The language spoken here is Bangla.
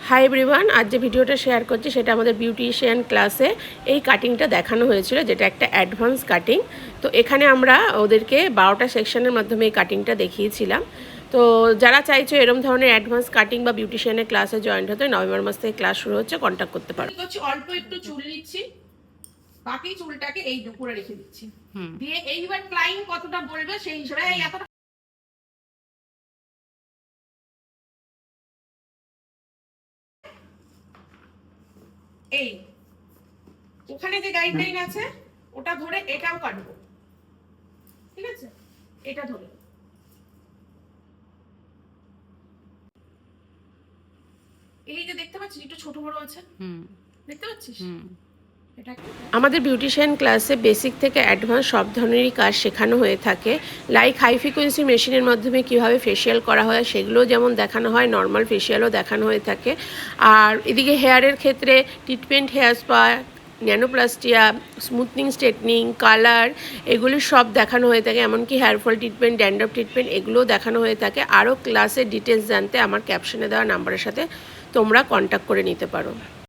হাই এভরিওয়ান, আজ যে ভিডিওটা শেয়ার করছি সেটা আমাদের বিউটিশিয়ান ক্লাসে এই কাটিংটা দেখানো হয়েছিল, যেটা একটা অ্যাডভান্স কাটিং। তো এখানে আমরা ওদেরকে 12টা সেকশনের মাধ্যমে এই কাটিংটা দেখিয়েছিলাম। তো যারা চাইছো এরকম ধরনের অ্যাডভান্স কাটিং বা বিউটিশিয়ানের ক্লাসে জয়েন্ট হতে, নভেম্বর মাস থেকে ক্লাস শুরু হচ্ছে, কন্ট্যাক্ট করতে পারো। অল্প একটু চুল নিচ্ছি, বাকি চুলটাকে এই দুপুরে রেখে দিচ্ছি, দিয়ে এইবার ক্লাইন্ট কতটা বলবে সেই হিসেবে এতটা এই ওখানে যে গাইডলাইন আছে ওটা ধরে এটাও কাটবো, ঠিক আছে? এটা ধরে এই যে দেখতে পাচ্ছিস একটু ছোট বড় আছে, দেখতে পাচ্ছিস? আমাদের বিউটিশিয়ান ক্লাসে বেসিক থেকে অ্যাডভান্স সব ধরনেরই কাজ শেখানো হয়ে থাকে। লাইক হাই ফ্রিকোয়েন্সি মেশিনের মাধ্যমে কীভাবে ফেশিয়াল করা হয় সেগুলোও যেমন দেখানো হয়, নর্মাল ফেশিয়ালও দেখানো হয়ে থাকে। আর এদিকে হেয়ারের ক্ষেত্রে treatment, hair spa, nanoplastia, smoothing, straightening, colour, এগুলি সব দেখানো হয়ে থাকে। এমনকি hair fall treatment, dandruff treatment এগুলোও দেখানো হয়ে থাকে। আরও ক্লাসের ডিটেলস জানতে আমার ক্যাপশনে দেওয়া নাম্বারের সাথে তোমরা কন্ট্যাক্ট করে নিতে পারো।